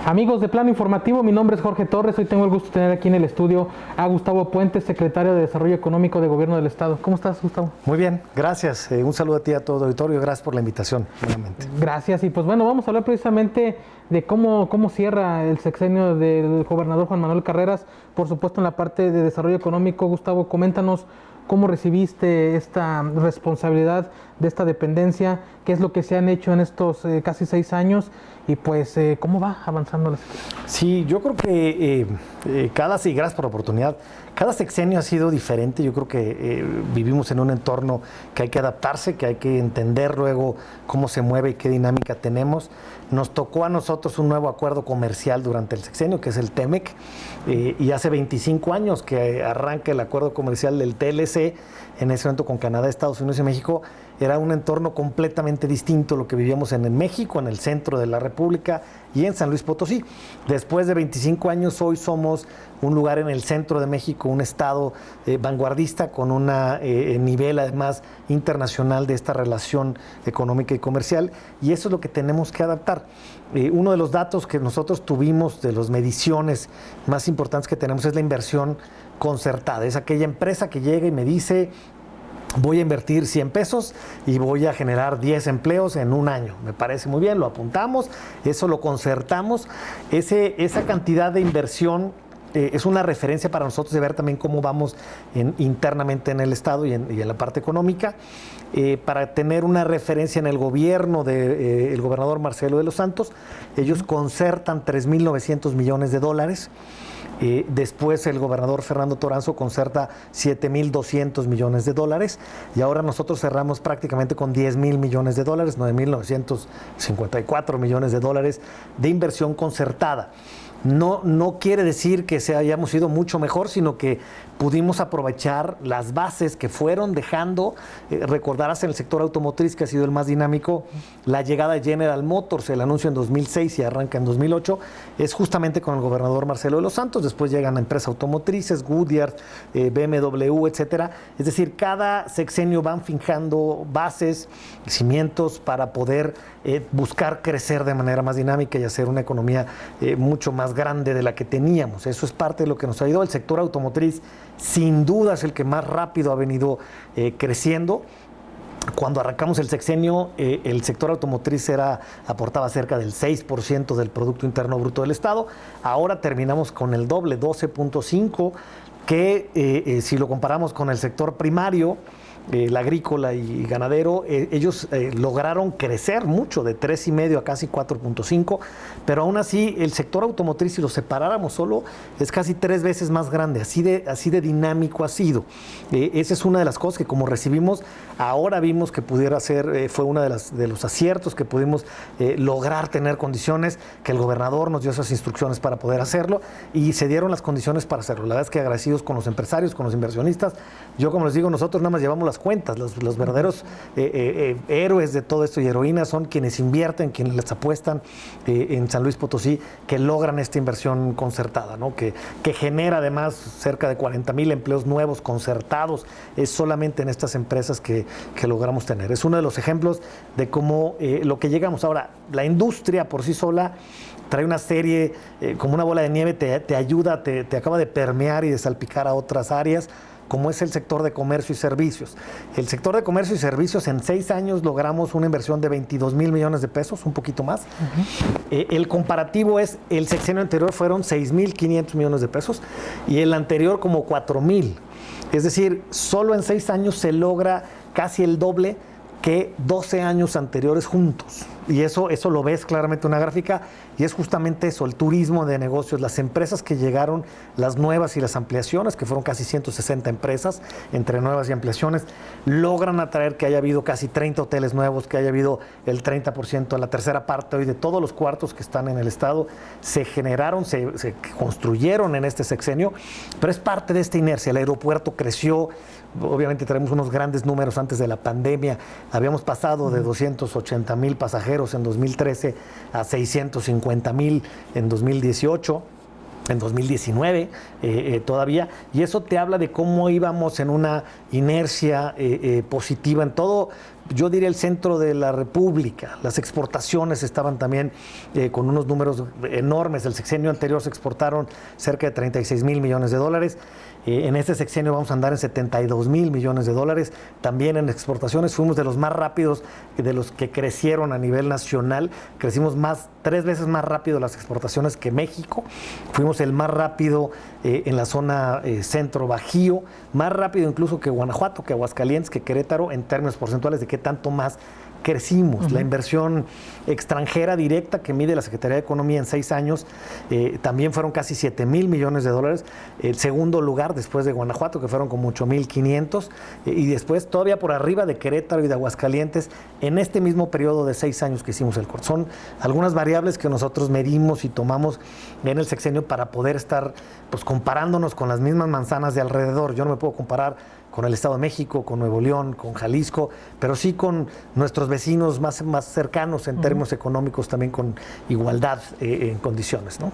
Amigos de Plano Informativo, mi nombre es Jorge Torres. Hoy tengo el gusto de tener aquí en el estudio a Gustavo Puente, secretario de Desarrollo Económico de Gobierno del Estado. ¿Cómo estás, Gustavo? Muy bien, gracias. Un saludo a ti, a todo el auditorio. Gracias por la invitación, nuevamente. Gracias. Y pues bueno, vamos a hablar precisamente de cómo cierra el sexenio del gobernador Juan Manuel Carreras, por supuesto en la parte de desarrollo económico. Gustavo, coméntanos cómo recibiste esta responsabilidad de esta dependencia, qué es lo que se han hecho en estos casi 6 años y pues cómo va avanzando la situación. Sí, yo creo que gracias por la oportunidad. Cada sexenio ha sido diferente. Yo creo que vivimos en un entorno que hay que adaptarse, que hay que entender luego cómo se mueve y qué dinámica tenemos. Nos tocó a nosotros un nuevo acuerdo comercial durante el sexenio, que es el TEMEC, y hace 25 años que arranca el acuerdo comercial del TLC, en ese momento con Canadá, Estados Unidos y México. Era un entorno completamente distinto a lo que vivíamos en México, en el centro de la República y en San Luis Potosí. Después de 25 años, hoy somos un lugar en el centro de México, un estado vanguardista con un nivel además internacional de esta relación económica y comercial, y eso es lo que tenemos que adaptar. Uno de los datos que nosotros tuvimos, de las mediciones más importantes que tenemos, es la inversión concertada. Es aquella empresa que llega y me dice: voy a invertir 100 pesos y voy a generar 10 empleos en un año. Me parece muy bien, lo apuntamos, eso lo concertamos. Esa cantidad de inversión es una referencia para nosotros de ver también cómo vamos internamente en el Estado y en la parte económica, para tener una referencia en el gobierno del gobernador Marcelo de los Santos. Ellos concertan 3.900 millones de dólares. Después el gobernador Fernando Toranzo concerta 7.200 millones de dólares, y ahora nosotros cerramos prácticamente con 10.000 millones de dólares, 9.954 millones de dólares de inversión concertada. No quiere decir que hayamos ido mucho mejor, sino que pudimos aprovechar las bases que fueron dejando. Recordarás, en el sector automotriz, que ha sido el más dinámico, la llegada de General Motors, el anuncio en 2006 y arranca en 2008, es justamente con el gobernador Marcelo de los Santos. Después llegan a empresas automotrices, Goodyear, BMW, etcétera. Es decir, cada sexenio van fijando bases, cimientos para poder buscar crecer de manera más dinámica y hacer una economía mucho más grande de la que teníamos. Eso es parte de lo que nos ha ayudado. El sector automotriz, sin duda, es el que más rápido ha venido creciendo. Cuando arrancamos el sexenio, el sector automotriz aportaba cerca del 6% del Producto Interno Bruto del Estado. Ahora terminamos con el doble, 12.5%, que si lo comparamos con el sector primario, el agrícola y ganadero, ellos lograron crecer mucho, de 3,5 a casi 4.5, pero aún así el sector automotriz, si lo separáramos solo, es casi 3 veces más grande. Así de dinámico ha sido. Esa es una de las cosas que, como recibimos, ahora vimos que pudiera ser, fue uno de los aciertos que pudimos lograr tener condiciones, que el gobernador nos dio esas instrucciones para poder hacerlo, y se dieron las condiciones para hacerlo. La verdad es que agradecidos con los empresarios, con los inversionistas. Yo, como les digo, nosotros nada más llevamos las cuentas. Los verdaderos héroes de todo esto y heroínas son quienes invierten, quienes les apuestan en San Luis Potosí, que logran esta inversión concertada, ¿no? que genera además cerca de 40,000 empleos nuevos concertados. Es solamente en estas empresas que logramos tener. Es uno de los ejemplos de cómo lo que llegamos. Ahora, la industria por sí sola trae una serie, como una bola de nieve, te ayuda, te acaba de permear y de salpicar a otras áreas, como es el sector de comercio y servicios. El sector de comercio y servicios, en 6 años logramos una inversión de 22,000 millones de pesos, un poquito más. El comparativo es, el sexenio anterior fueron 6,500 millones de pesos y el anterior como 4,000. Es decir, solo en 6 años se logra casi el doble que 12 años anteriores juntos. Y eso lo ves claramente en una gráfica, y es justamente eso, el turismo de negocios, las empresas que llegaron, las nuevas y las ampliaciones, que fueron casi 160 empresas, entre nuevas y ampliaciones, logran atraer que haya habido casi 30 hoteles nuevos, que haya habido el 30%, la tercera parte hoy de todos los cuartos que están en el estado, se generaron, se construyeron en este sexenio, pero es parte de esta inercia. El aeropuerto creció. Obviamente tenemos unos grandes números antes de la pandemia. Habíamos pasado de 280,000 pasajeros en 2013 a 650,000 en 2018. en 2019 todavía, y eso te habla de cómo íbamos en una inercia positiva en todo, yo diría, el centro de la República. Las exportaciones estaban también con unos números enormes. El sexenio anterior se exportaron cerca de 36,000 millones de dólares. En este sexenio vamos a andar en 72,000 millones de dólares. También en exportaciones fuimos de los más rápidos, de los que crecieron a nivel nacional. Crecimos 3 veces más rápido las exportaciones que México. Fuimos el más rápido en la zona centro bajío, más rápido incluso que Guanajuato, que Aguascalientes, que Querétaro, en términos porcentuales de qué tanto más crecimos. La inversión extranjera directa que mide la Secretaría de Economía en 6 años también fueron casi 7,000 millones de dólares. El segundo lugar después de Guanajuato, que fueron como 8,500, y después todavía por arriba de Querétaro y de Aguascalientes en este mismo periodo de 6 años que hicimos el corte. Son algunas variables que nosotros medimos y tomamos en el sexenio para poder estar pues comparándonos con las mismas manzanas de alrededor. Yo no me puedo comparar con el Estado de México, con Nuevo León, con Jalisco, pero sí con nuestros vecinos más cercanos en términos económicos, también con igualdad en condiciones, ¿no?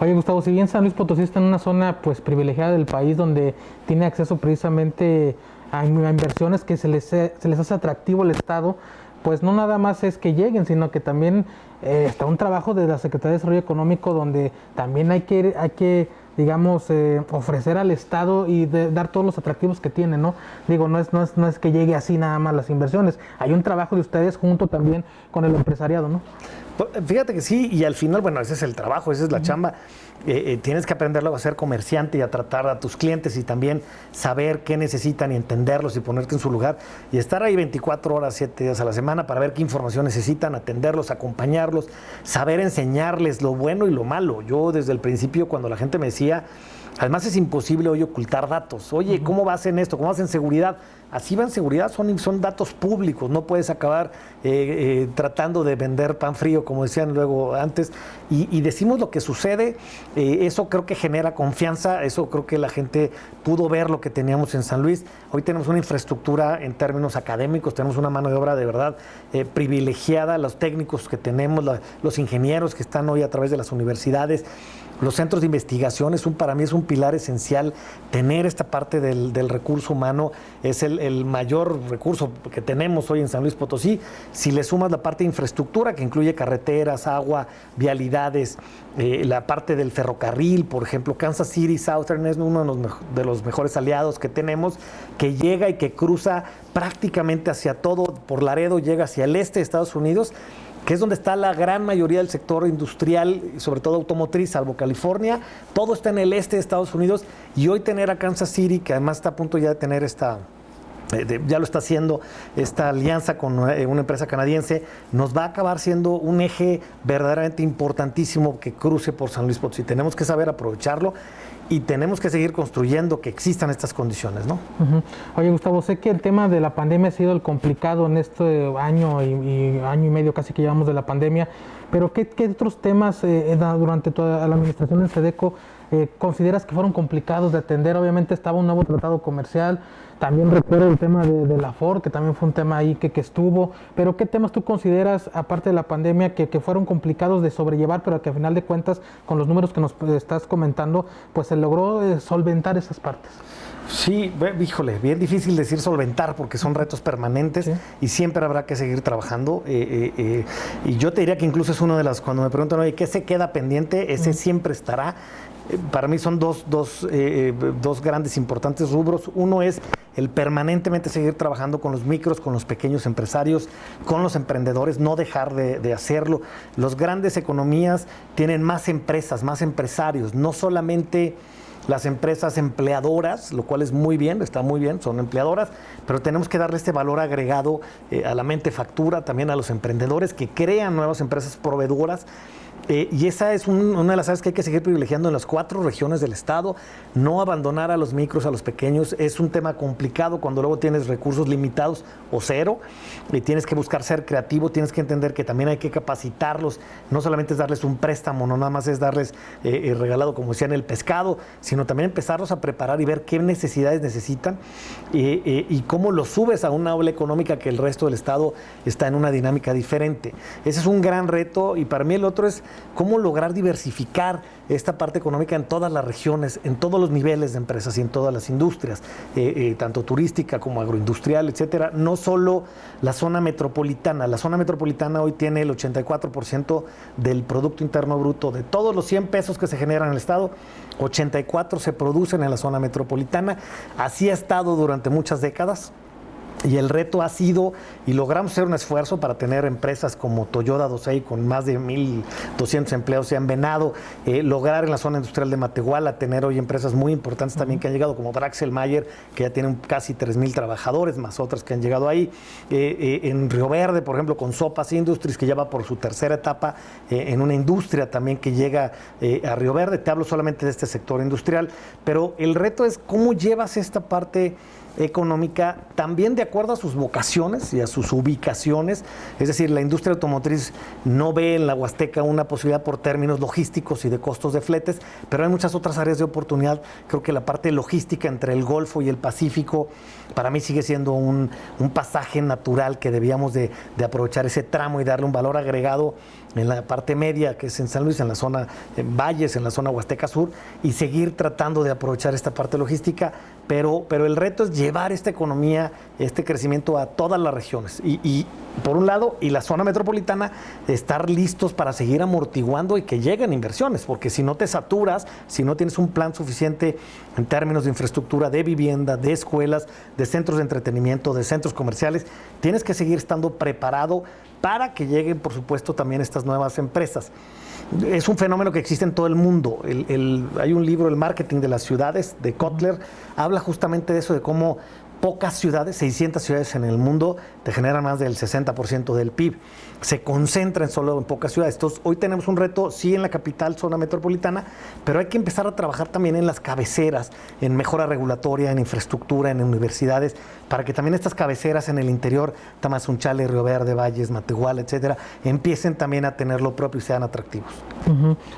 Oye, Gustavo, si bien San Luis Potosí está en una zona pues privilegiada del país, donde tiene acceso precisamente a inversiones que se les hace atractivo el Estado, pues no nada más es que lleguen, sino que también está un trabajo de la Secretaría de Desarrollo Económico, donde también hay que digamos, ofrecer al Estado y dar todos los atractivos que tiene, ¿no? Digo, no es que llegue así nada más las inversiones. Hay un trabajo de ustedes junto también con el empresariado, ¿no? Fíjate que sí, y al final, bueno, ese es el trabajo, esa es la chamba. Tienes que aprenderlo a ser comerciante y a tratar a tus clientes y también saber qué necesitan y entenderlos y ponerte en su lugar y estar ahí 24 horas, 7 días a la semana para ver qué información necesitan, atenderlos, acompañarlos, saber enseñarles lo bueno y lo malo. Yo desde el principio, cuando la gente me decía, además es imposible hoy ocultar datos. Oye, ¿cómo vas en esto? ¿Cómo vas en seguridad? Así va en seguridad, son datos públicos. No puedes acabar tratando de vender pan frío, como decían luego antes. Y decimos lo que sucede. Eso creo que genera confianza. Eso creo que la gente pudo ver lo que teníamos en San Luis. Hoy tenemos una infraestructura en términos académicos. Tenemos una mano de obra de verdad privilegiada. Los técnicos que tenemos, los ingenieros que están hoy a través de las universidades. Los centros de investigación para mí es un pilar esencial. Tener esta parte del recurso humano es el mayor recurso que tenemos hoy en San Luis Potosí. Si le sumas la parte de infraestructura, que incluye carreteras, agua, vialidades, la parte del ferrocarril, por ejemplo, Kansas City Southern es uno de los mejores aliados que tenemos, que llega y que cruza prácticamente hacia todo, por Laredo, llega hacia el este de Estados Unidos, que es donde está la gran mayoría del sector industrial, sobre todo automotriz, salvo California. Todo está en el este de Estados Unidos, y hoy tener a Kansas City, que además está a punto ya de tener ya lo está haciendo, esta alianza con una empresa canadiense, nos va a acabar siendo un eje verdaderamente importantísimo que cruce por San Luis Potosí. Tenemos que saber aprovecharlo y tenemos que seguir construyendo que existan estas condiciones, ¿no? Oye, Gustavo, sé que el tema de la pandemia ha sido el complicado en este año y año y medio casi que llevamos de la pandemia, pero ¿qué otros temas durante toda la administración en SEDECO consideras que fueron complicados de atender? Obviamente estaba un nuevo tratado comercial, también recuerdo el tema de la Ford, que también fue un tema ahí que estuvo, pero ¿qué temas tú consideras, aparte de la pandemia, que fueron complicados de sobrellevar, pero que a final de cuentas, con los números que nos estás comentando, pues se logró solventar esas partes? Sí, híjole, bien difícil decir solventar porque son retos permanentes, sí, y siempre habrá que seguir trabajando. Y yo te diría que incluso es uno de las, cuando me preguntan, oye, ¿qué se queda pendiente? Ese siempre estará. Para mí son dos grandes importantes rubros. Uno es el permanentemente seguir trabajando con los micros, con los pequeños empresarios, con los emprendedores, no dejar de hacerlo. Las grandes economías tienen más empresas, más empresarios, no solamente las empresas empleadoras, lo cual es muy bien, está muy bien, son empleadoras, pero tenemos que darle este valor agregado a la mente factura, también a los emprendedores que crean nuevas empresas proveedoras. Y esa es una de las áreas que hay que seguir privilegiando en las 4 regiones del estado, no abandonar a los micros, a los pequeños. Es un tema complicado cuando luego tienes recursos limitados o cero, y tienes que buscar ser creativo, tienes que entender que también hay que capacitarlos, no solamente es darles un préstamo, no nada más es darles regalado, como decían, el pescado, sino también empezarlos a preparar y ver qué necesidades necesitan y cómo los subes a una ola económica que el resto del estado está en una dinámica diferente. Ese es un gran reto, y para mí el otro es cómo lograr diversificar esta parte económica en todas las regiones, en todos los niveles de empresas y en todas las industrias, tanto turística como agroindustrial, etcétera. No solo la zona metropolitana. La zona metropolitana hoy tiene el 84% del Producto Interno Bruto. De todos los 100 pesos que se generan en el Estado, 84 se producen en la zona metropolitana. Así ha estado durante muchas décadas. Y el reto ha sido, y logramos hacer un esfuerzo para tener empresas como Toyota Dosei con más de 1,200 empleados, se han Venado, lograr en la zona industrial de Matehuala tener hoy empresas muy importantes también que han llegado, como Draxelmayer, que ya tienen casi 3,000 trabajadores, más otras que han llegado ahí. En Río Verde, por ejemplo, con Sopas Industries, que ya va por su tercera etapa en una industria también que llega a Río Verde. Te hablo solamente de este sector industrial, pero el reto es cómo llevas esta parte económica también de acuerdo a sus vocaciones y a sus ubicaciones. Es decir, la industria automotriz no ve en la Huasteca una posibilidad por términos logísticos y de costos de fletes, pero hay muchas otras áreas de oportunidad. Creo que la parte logística entre el Golfo y el Pacífico para mí sigue siendo un pasaje natural que debíamos de aprovechar ese tramo y darle un valor agregado en la parte media, que es en San Luis, en la zona en Valles, en la zona Huasteca Sur, y seguir tratando de aprovechar esta parte logística, pero el reto es llevar esta economía, este crecimiento a todas las regiones. Y por un lado, y la zona metropolitana, estar listos para seguir amortiguando y que lleguen inversiones, porque si no te saturas, si no tienes un plan suficiente en términos de infraestructura, de vivienda, de escuelas, de centros de entretenimiento, de centros comerciales, tienes que seguir estando preparado para que lleguen, por supuesto, también estas nuevas empresas. Es un fenómeno que existe en todo el mundo. Hay un libro, El marketing de las ciudades, de Kotler, habla justamente de eso, de cómo pocas ciudades, 600 ciudades en el mundo, te generan más del 60% del PIB. Se concentran solo en pocas ciudades. Entonces, hoy tenemos un reto, sí, en la capital, zona metropolitana, pero hay que empezar a trabajar también en las cabeceras, en mejora regulatoria, en infraestructura, en universidades, para que también estas cabeceras en el interior, Tamazunchale, Río Verde, Valles, Matehuala, etcétera, empiecen también a tener lo propio y sean atractivos.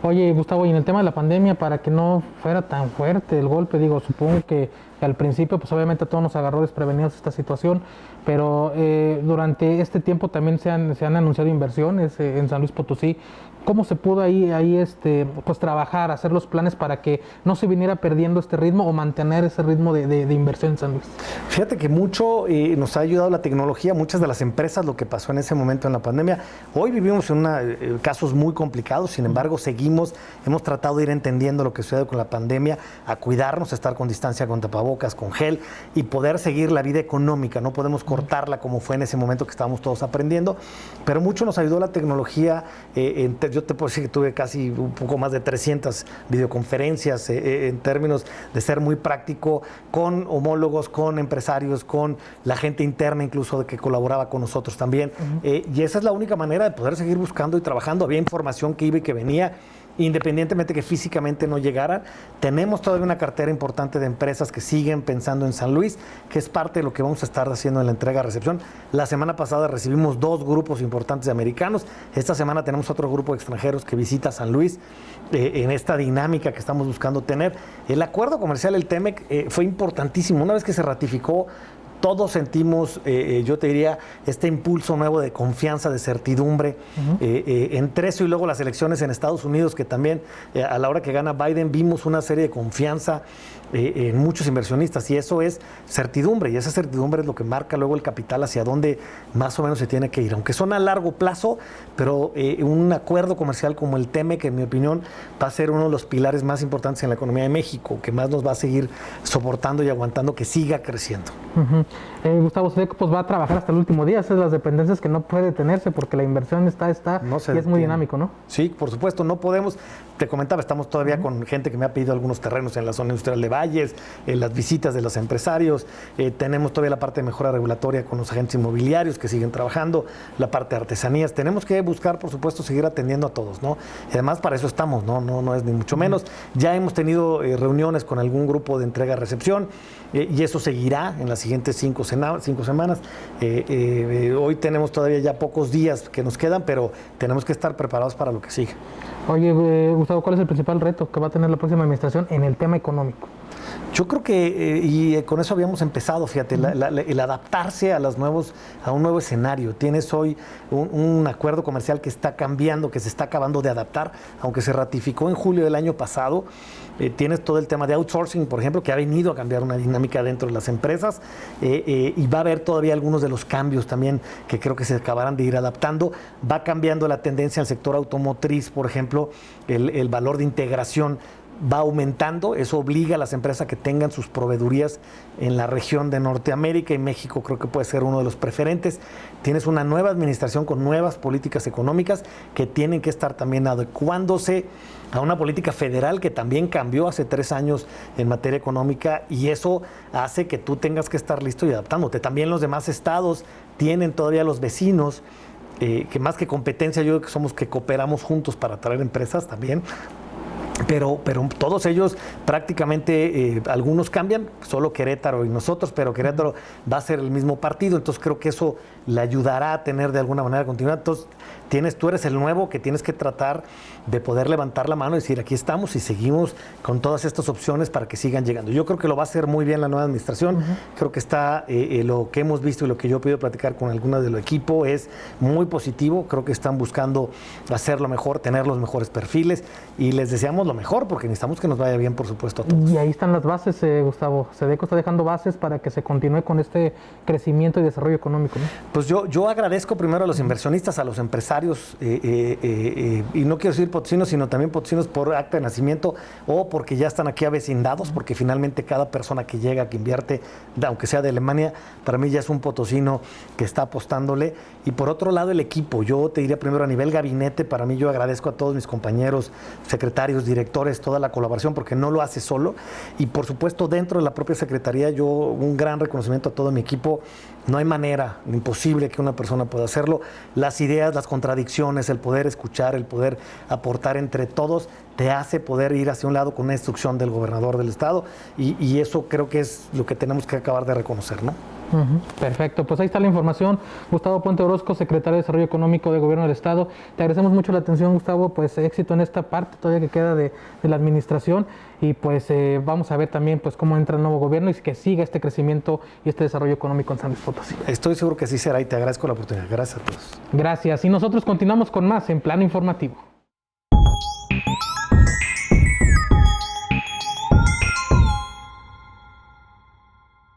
Oye, Gustavo, y en el tema de la pandemia, para que no fuera tan fuerte el golpe, digo, supongo que al principio, pues obviamente a todos nos agarró desprevenidos esta situación, pero durante este tiempo también se han anunciado inversiones en San Luis Potosí. ¿Cómo se pudo ahí pues trabajar, hacer los planes para que no se viniera perdiendo este ritmo o mantener ese ritmo de inversión en San Luis? Fíjate que mucho nos ha ayudado la tecnología, muchas de las empresas, lo que pasó en ese momento en la pandemia. Hoy vivimos en casos muy complicados, sin embargo hemos tratado de ir entendiendo lo que sucede con la pandemia, a cuidarnos, a estar con distancia, con tapabocas, con gel y poder seguir la vida económica. No podemos cortarla como fue en ese momento que estábamos todos aprendiendo, pero mucho nos ayudó la tecnología. Yo te puedo decir que tuve casi un poco más de 300 videoconferencias en términos de ser muy práctico con homólogos, con empresarios, con la gente interna incluso de que colaboraba con nosotros también. Y esa es la única manera de poder seguir buscando y trabajando. Había información que iba y que venía, independientemente que físicamente no llegaran. Tenemos todavía una cartera importante de empresas que siguen pensando en San Luis, que es parte de lo que vamos a estar haciendo en la entrega-recepción. La semana pasada recibimos 2 grupos importantes de americanos. Esta semana tenemos otro grupo de extranjeros que visita San Luis en esta dinámica que estamos buscando tener. El acuerdo comercial, el TEMEC, fue importantísimo. Una vez que se ratificó, todos sentimos, yo te diría, este impulso nuevo de confianza, de certidumbre. Entre eso y luego las elecciones en Estados Unidos, que también a la hora que gana Biden vimos una serie de confianza en muchos inversionistas, y eso es certidumbre, y esa certidumbre es lo que marca luego el capital hacia dónde más o menos se tiene que ir, aunque son a largo plazo, pero un acuerdo comercial como el TEMEC, en mi opinión, va a ser uno de los pilares más importantes en la economía de México, que más nos va a seguir soportando y aguantando que siga creciendo. Gustavo Sedeco pues va a trabajar hasta el último día, esas son las dependencias que no puede detenerse porque la inversión está no y es muy dinámico, ¿no? Sí, por supuesto, no podemos, te comentaba, estamos todavía con gente que me ha pedido algunos terrenos en la zona industrial de Valles, las visitas de los empresarios, tenemos todavía la parte de mejora regulatoria con los agentes inmobiliarios que siguen trabajando, la parte de artesanías, tenemos que buscar, por supuesto, seguir atendiendo a todos, ¿no? Y además para eso estamos, no es ni mucho menos. Ya hemos tenido reuniones con algún grupo de entrega-recepción y eso seguirá en las siguientes 5 semanas. Hoy tenemos todavía ya pocos días que nos quedan, pero tenemos que estar preparados para lo que sigue. Oye, Gustavo, ¿cuál es el principal reto que va a tener la próxima administración en el tema económico? Yo creo que, con eso habíamos empezado, fíjate, el adaptarse a un nuevo escenario. Tienes hoy un acuerdo comercial que está cambiando, que se está acabando de adaptar, aunque se ratificó en julio del año pasado. Tienes todo el tema de outsourcing, por ejemplo, que ha venido a cambiar una dinámica dentro de las empresas, y va a haber todavía algunos de los cambios también que creo que se acabarán de ir adaptando. Va cambiando la tendencia al sector automotriz, por ejemplo, el valor de integración va aumentando, eso obliga a las empresas a que tengan sus proveedurías en la región de Norteamérica, y México creo que puede ser uno de los preferentes. Tienes una nueva administración con nuevas políticas económicas que tienen que estar también adecuándose a una política federal que también cambió hace 3 años en materia económica, y eso hace que tú tengas que estar listo y adaptándote. También los demás estados tienen todavía los vecinos, que más que competencia, yo creo que somos que cooperamos juntos para atraer empresas también. Pero todos ellos prácticamente, algunos cambian, solo Querétaro y nosotros, pero Querétaro va a ser el mismo partido, entonces creo que eso le ayudará a tener de alguna manera continuidad. Entonces tú eres el nuevo que tienes que tratar de poder levantar la mano y decir, aquí estamos y seguimos con todas estas opciones para que sigan llegando. Yo creo que lo va a hacer muy bien la nueva administración. Creo que está, lo que hemos visto y lo que yo he podido platicar con algunas del equipo es muy positivo. Creo que están buscando hacerlo mejor, tener los mejores perfiles, y les deseamos lo mejor porque necesitamos que nos vaya bien, por supuesto, a todos. Y ahí están las bases, Gustavo. SEDECO está dejando bases para que se continúe con este crecimiento y desarrollo económico, ¿no? Pues yo agradezco primero a los inversionistas, a los empresarios, y no quiero decir potosinos, sino también potosinos por acta de nacimiento o porque ya están aquí avecindados, porque finalmente cada persona que llega, que invierte, aunque sea de Alemania, para mí ya es un potosino que está apostándole. Y por otro lado, el equipo. Yo te diría primero a nivel gabinete, para mí yo agradezco a todos mis compañeros, secretarios, directores, toda la colaboración, porque no lo hace solo. Y por supuesto, dentro de la propia secretaría, yo un gran reconocimiento a todo mi equipo. No hay manera, imposible que una persona pueda hacerlo. Las ideas, las contradicciones, el poder escuchar, el poder aportar entre todos, te hace poder ir hacia un lado con una instrucción del gobernador del estado, y eso creo que es lo que tenemos que acabar de reconocer, ¿no? Perfecto, pues ahí está la información. Gustavo Puente Orozco, secretario de Desarrollo Económico de Gobierno del Estado. Te agradecemos mucho la atención, Gustavo, pues éxito en esta parte todavía que queda de la administración, y pues vamos a ver también pues cómo entra el nuevo gobierno y que siga este crecimiento y este desarrollo económico en San Luis Potosí. Estoy seguro que así será y te agradezco la oportunidad. Gracias a todos. Gracias, y nosotros continuamos con más en Plano Informativo.